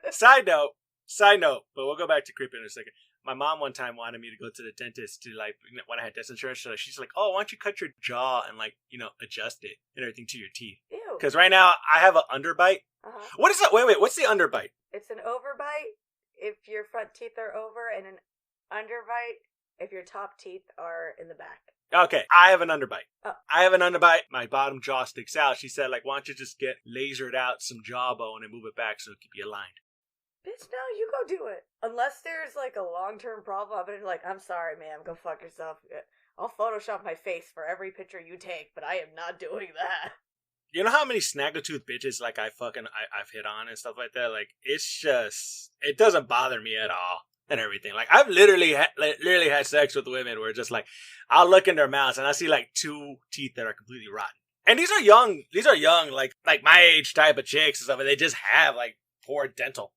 Side note, but we'll go back to creeping in a second. My mom one time wanted me to go to the dentist to like when I had dental insurance. So she's like, "Oh, why don't you cut your jaw and like adjust it and everything to your teeth?" Ew. Because right now I have an underbite. What is that? Wait, what's the underbite? It's an overbite if your front teeth are over, and an underbite if your top teeth are in the back. Okay, I have an underbite. Oh. I have an underbite. My bottom jaw sticks out. She said, like, why don't you just get lasered out some jawbone and move it back so it can be aligned? Bitch, no, you go do it. Unless there's like a long-term problem, I'm gonna like, I'm sorry, ma'am, go fuck yourself. I'll Photoshop my face for every picture you take, but I am not doing that. You know how many snaggletooth bitches like I've hit on and stuff like that? Like, it's just, it doesn't bother me at all and everything. Like, I've literally had sex with women where just like, I'll look in their mouths and I see like 2 teeth that are completely rotten. And these are young, like my age type of chicks and stuff, and they just have like poor dental.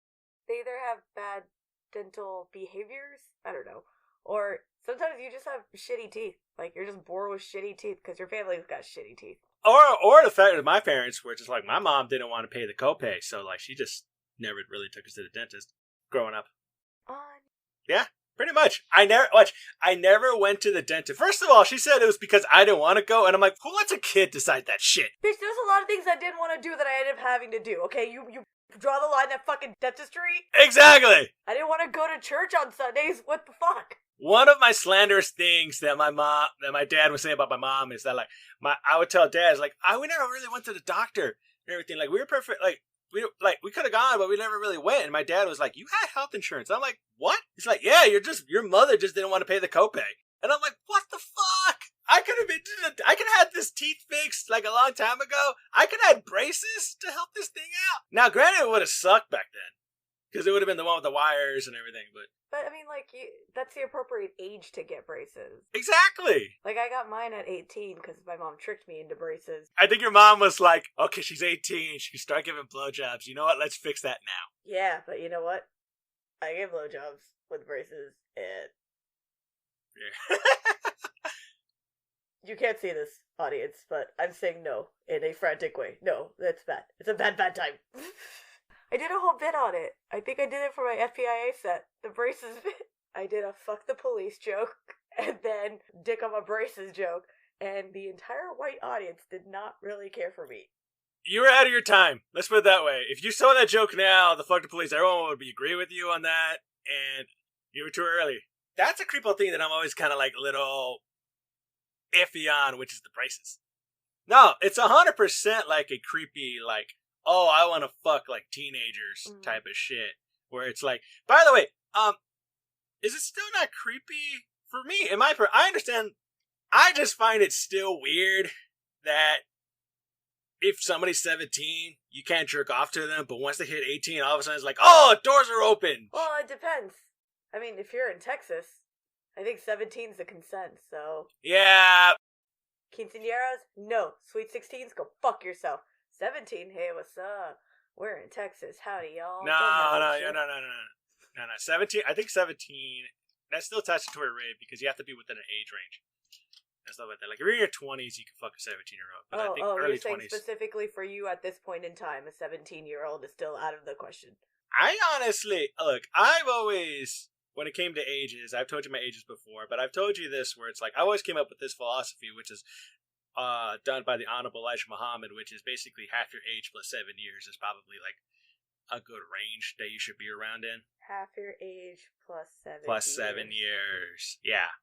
They either have bad dental behaviors, I don't know, or sometimes you just have shitty teeth. Like, you're just born with shitty teeth because your family's got shitty teeth. Or the fact that my parents were just like, my mom didn't want to pay the copay, so like she just never really took us to the dentist growing up. Yeah, pretty much. I never went to the dentist. First of all, she said it was because I didn't want to go, and I'm like, who lets a kid decide that shit? Bitch, there's a lot of things I didn't want to do that I ended up having to do, okay? You draw the line at fucking dentistry? Exactly! I didn't want to go to church on Sundays. What the fuck? One of my slanderous things that my dad was saying about my mom is that, like, I would tell dad, like, we never really went to the doctor and everything. Like, we were perfect, like, we could have gone, but we never really went. And my dad was like, you had health insurance. I'm like, what? He's like, yeah, your mother just didn't want to pay the copay. And I'm like, what the fuck? I could have had this teeth fixed like a long time ago. I could have had braces to help this thing out. Now, granted, it would have sucked back then because it would have been the one with the wires and everything. But I mean, like, that's the appropriate age to get braces. Exactly. Like, I got mine at 18 because my mom tricked me into braces. I think your mom was like, okay, she's 18. She can start giving blowjobs. You know what? Let's fix that now. Yeah, but you know what? I gave blowjobs with braces and... Yeah. You can't see this, audience, but I'm saying no in a frantic way. No, that's bad. It's a bad time. I did a whole bit on it. I think I did it for my FPIA set. The braces bit. I did a fuck the police joke, and then dick on my braces joke, and the entire white audience did not really care for me. You were out of your time. Let's put it that way. If you saw that joke now, the fuck the police, everyone would agree with you on that, and you were too early. That's a creepo thing that I'm always kind of like a little iffy on, which is the braces. No, it's 100% like a creepy, like, oh, I want to fuck like teenagers type of shit. Where it's like, by the way, is it still not creepy for me? I understand. I just find it still weird that if somebody's 17, you can't jerk off to them, but once they hit 18, all of a sudden it's like, oh, doors are open. Well, it depends. I mean, if you're in Texas, I think 17's the consent, so... Yeah. Quinceañeras? No. Sweet 16s? Go fuck yourself. 17? Hey, what's up? We're in Texas. Howdy, y'all. No. 17, I think 17, that's still statutory rape because you have to be within an age range. And stuff like that. Like, if you're in your 20s, you can fuck a 17-year-old. But I think early you're saying 20s. Specifically for you at this point in time, a 17-year-old is still out of the question. I honestly, look, I've always... When it came to ages, I've told you my ages before, but I've told you this where it's like, I always came up with this philosophy, which is done by the Honorable Elijah Muhammad, which is basically half your age plus 7 years is probably like a good range that you should be around in. Half your age plus 7 plus years. 7 years. Yeah.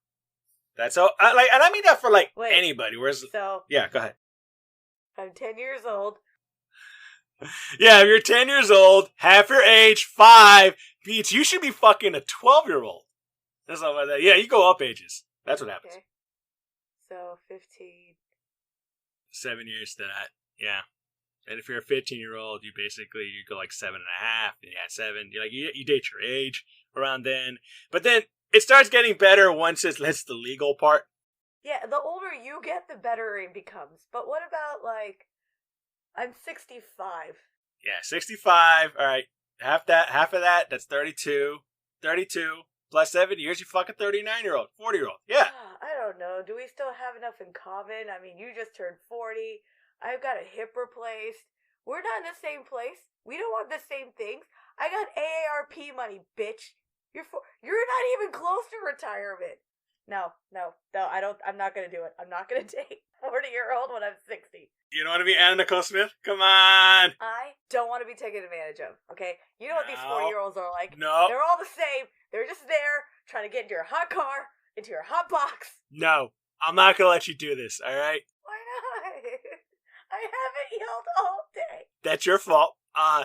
That's so, and I mean that for like anybody. Whereas, yeah, go ahead. I'm 10 years old. Yeah, if you're 10 years old, half your age, 5, beats, you should be fucking a 12-year-old. That's not like that. Yeah, you go up ages. That's what happens. Okay. So, 15. 7 years to that. Yeah. And if you're a 15-year-old, you go like 7.5. Yeah, 7. You're like, you date your age around then. But then it starts getting better once that's the legal part. Yeah, the older you get, the better it becomes. But what about, like, I'm 65. Yeah, 65. All right. Half of that, that's 32. 32 plus 7 years, you fuck a 39-year-old, 40-year-old. Yeah. I don't know. Do we still have enough in common? I mean, you just turned 40. I've got a hip replaced. We're not in the same place. We don't want the same things. I got AARP money, bitch. You're not even close to retirement. No, I'm not gonna do it. I'm not gonna date a 40-year-old when I'm 60. You don't want to be Anna Nicole Smith? Come on. I don't want to be taken advantage of, okay? You know what these 40-year-olds are like. No. They're all the same. They're just there trying to get into your hot car, into your hot box. No, I'm not going to let you do this, all right? Why not? I haven't yelled all day. That's your fault.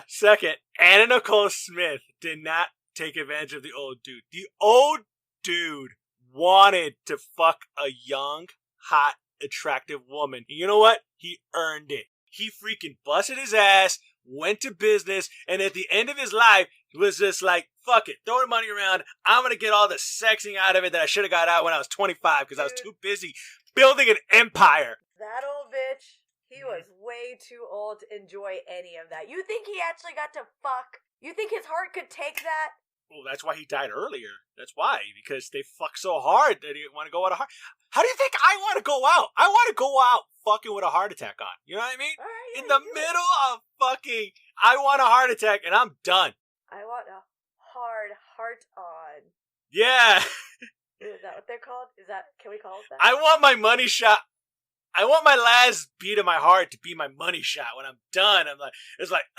Second, Anna Nicole Smith did not take advantage of the old dude. The old dude wanted to fuck a young, hot, attractive woman. And you know what? He earned it. He freaking busted his ass, went to business, and at the end of his life, was just like, fuck it, throw the money around. I'm going to get all the sexing out of it that I should have got out when I was 25 because I was too busy building an empire. That old bitch, he was way too old to enjoy any of that. You think he actually got to fuck? You think his heart could take that? Well, that's why he died earlier. That's why. Because they fucked so hard that he didn't want to go out of heart. How do you think I want to go out? I want to go out fucking with a heart attack on. You know what I mean? Right, in the middle of fucking, I want a heart attack and I'm done. I want a hard heart on. Yeah. Is that what they're called? Can we call it that? I want my money shot. I want my last beat of my heart to be my money shot. When I'm done, it's like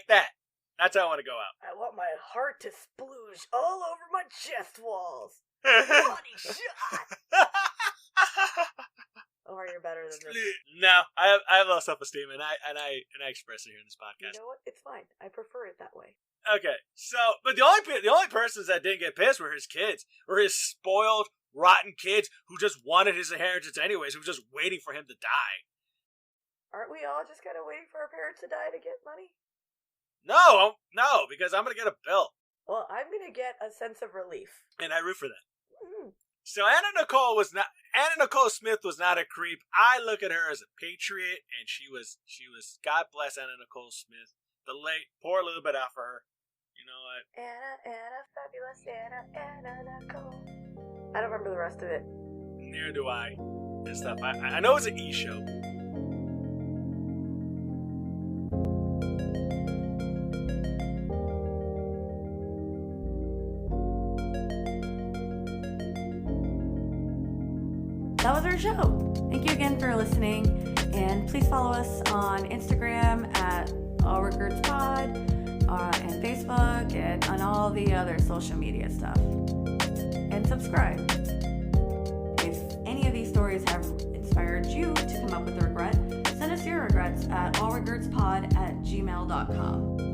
that. That's how I want to go out. I want my heart to splooge all over my chest walls. Money shot. Oh, you're better than this. No, I have low self-esteem, and I express it here in this podcast. You know what? It's fine. I prefer it that way. Okay, so but the only persons that didn't get pissed were his kids, were his spoiled, rotten kids who just wanted his inheritance anyways, who were just waiting for him to die. Aren't we all just kind of waiting for our parents to die to get money? No, because I'm gonna get a bill. Well, I'm gonna get a sense of relief, and I root for that. Mm-hmm. So Anna Nicole Smith was not a creep. I look at her as a patriot, and she was. God bless Anna Nicole Smith. The late, pour a little bit out for her. You know what? Anna, fabulous Anna Nicole. I don't remember the rest of it. Neither do I. And stuff. I know it's an E show. That was our show. Thank you again for listening, and please follow us on Instagram at Regerts and Facebook and on all the other social media stuff. And subscribe. If any of these stories have inspired you to come up with a regret, send us your regrets at allregertspod@gmail.com.